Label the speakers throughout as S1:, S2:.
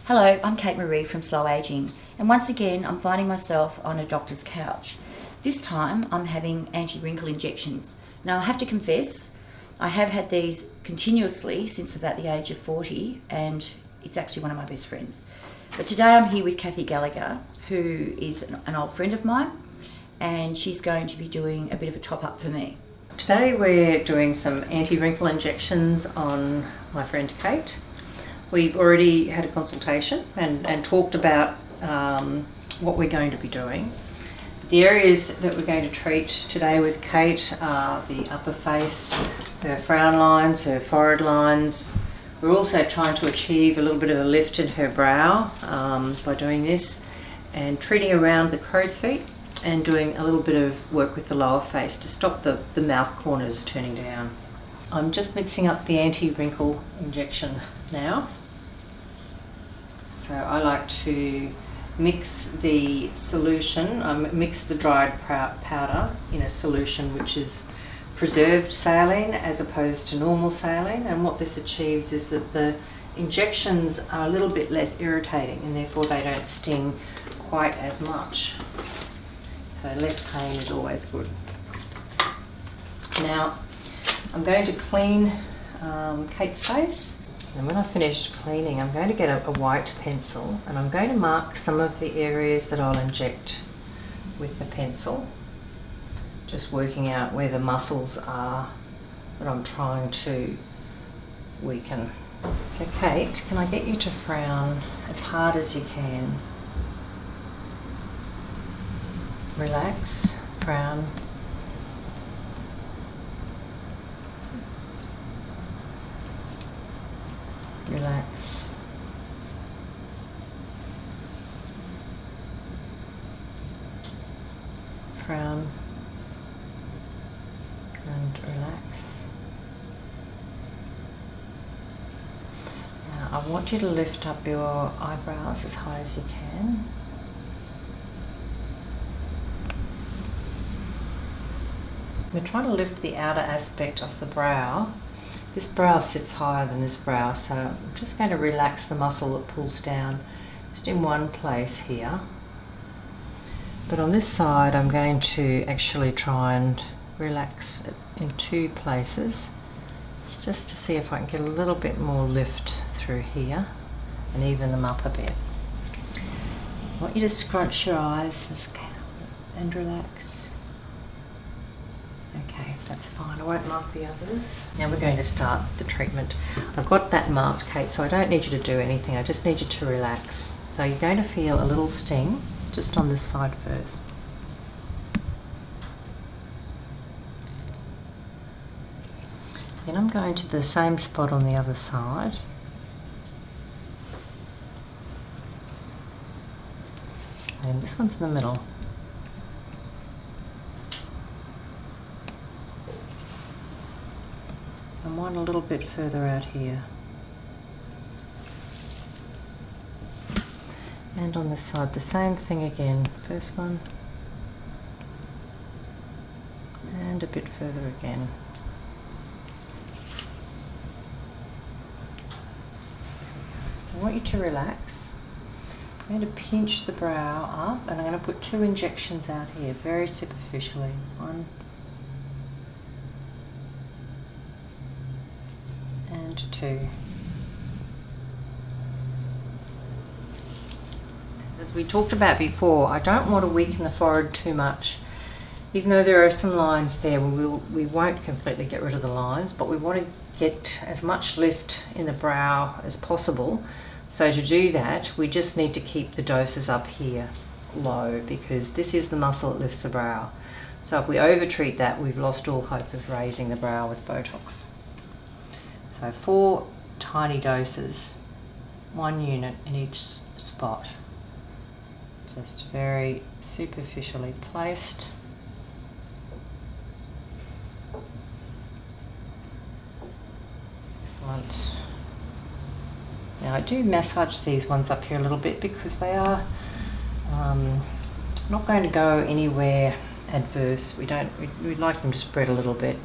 S1: Hello, I'm Kate Marie from Slow Aging, and once again I'm finding myself on a doctor's couch. This time I'm having anti-wrinkle injections. Now I have to confess, I have had these continuously since about the age of 40, and it's actually one of my best friends. But today I'm here with Kathy Gallagher, who is an old friend of mine, and she's going to be doing a bit of a top-up for me.
S2: Today we're doing some anti-wrinkle injections on my friend Kate. We've already had a consultation and talked about what we're going to be doing. The areas that we're going to treat today with Kate are the upper face, her frown lines, her forehead lines. We're also trying to achieve a little bit of a lift in her brow by doing this, and treating around the crow's feet and doing a little bit of work with the lower face to stop the mouth corners turning down. I'm just mixing up the anti-wrinkle injection now. So I like to mix the solution, mix the dried powder in a solution which is preserved saline as opposed to normal saline, and what this achieves is that the injections are a little bit less irritating and therefore they don't sting quite as much. So less pain is always good. Now I'm going to clean Kate's face, and when I've finished cleaning I'm going to get a white pencil and I'm going to mark some of the areas that I'll inject with the pencil, just working out where the muscles are that I'm trying to weaken. So Kate, can I get you to frown as hard as you can? Relax, frown. Relax. Frown and relax. Now I want you to lift up your eyebrows as high as you can. We're trying to lift the outer aspect of the brow. This brow sits higher than this brow, so I'm just going to relax the muscle that pulls down just in one place here. But on this side I'm going to actually try and relax it in two places, just to see if I can get a little bit more lift through here and even them up a bit. I want you to scrunch your eyes and relax. Okay, that's fine. I won't mark the others. Now we're going to start the treatment. I've got that marked, Kate, so I don't need you to do anything. I just need you to relax. So you're going to feel a little sting just on this side first. Then I'm going to the same spot on the other side. And this one's in the middle. And one a little bit further out here. And on this side the same thing again. First one. And a bit further again. I want you to relax. I'm going to pinch the brow up and I'm going to put two injections out here very superficially. One and two. As we talked about before, I don't want to weaken the forehead too much. Even though there are some lines there, we won't completely get rid of the lines, but we want to get as much lift in the brow as possible. So to do that, we just need to keep the doses up here low, because this is the muscle that lifts the brow. So if we over-treat that, we've lost all hope of raising the brow with Botox. So 4 tiny doses, 1 unit in each spot, just very superficially placed. Excellent. Now I do massage these ones up here a little bit because they are not going to go anywhere adverse. We'd like them to spread a little bit.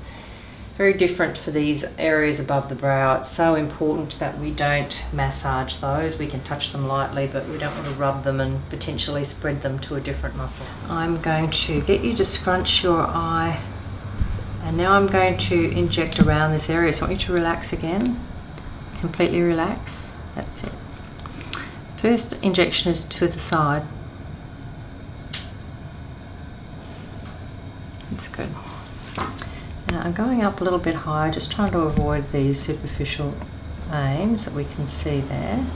S2: Very different for these areas above the brow. It's so important that we don't massage those. We can touch them lightly, but we don't want to rub them and potentially spread them to a different muscle. I'm going to get you to scrunch your eye, and now I'm going to inject around this area. So I want you to relax again, completely relax. That's it. First injection is to the side. That's good. Now I'm going up a little bit higher, just trying to avoid these superficial veins that we can see there.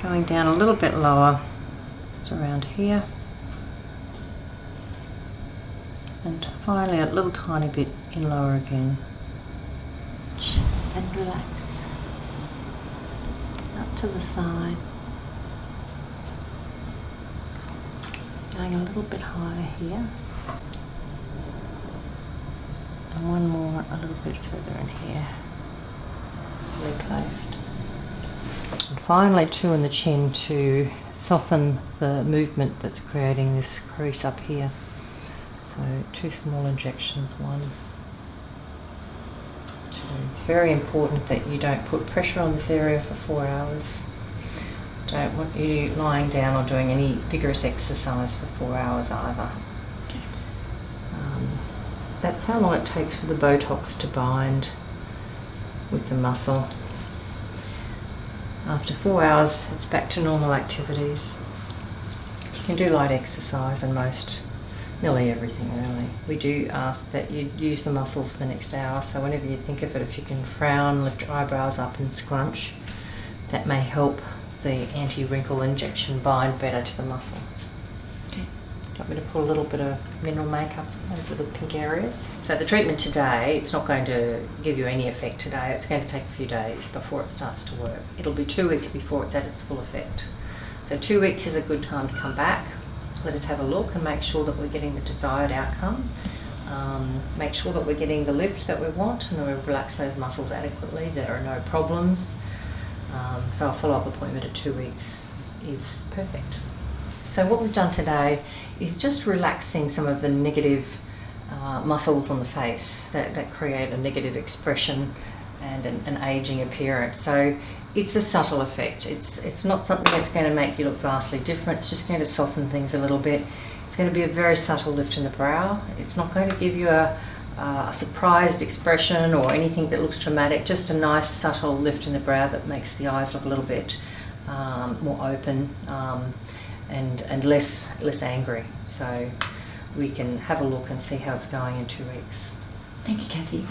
S2: Going down a little bit lower, just around here. And finally a little tiny bit in lower again. And relax. Up to the side. Going a little bit higher here. And one more a little bit further in here. Really placed. And finally two in the chin to soften the movement that's creating this crease up here. So 2 small injections, 1, 2. It's very important that you don't put pressure on this area for 4 hours. Don't want you lying down or doing any vigorous exercise for 4 hours either. That's how long it takes for the Botox to bind with the muscle. After 4 hours, it's back to normal activities. You can do light exercise and nearly everything really. We do ask that you use the muscles for the next hour, so whenever you think of it, if you can frown, lift your eyebrows up and scrunch, that may help the anti-wrinkle injection bind better to the muscle. Okay. Do you want me to put a little bit of mineral makeup over the pink areas? So the treatment today, it's not going to give you any effect today. It's going to take a few days before it starts to work. It'll be 2 weeks before it's at its full effect. So 2 weeks is a good time to come back. Let us have a look and make sure that we're getting the desired outcome. Make sure that we're getting the lift that we want and that we relax those muscles adequately. There are no problems. So a follow-up appointment at 2 weeks is perfect. So what we've done today is just relaxing some of the negative muscles on the face that create a negative expression and an aging appearance. So it's a subtle effect. It's not something that's going to make you look vastly different. It's just going to soften things a little bit. It's going to be a very subtle lift in the brow. It's not going to give you a surprised expression or anything that looks dramatic. Just a nice subtle lift in the brow that makes the eyes look a little bit more open and less angry. So we can have a look and see how it's going in 2 weeks.
S1: Thank you, Kathy.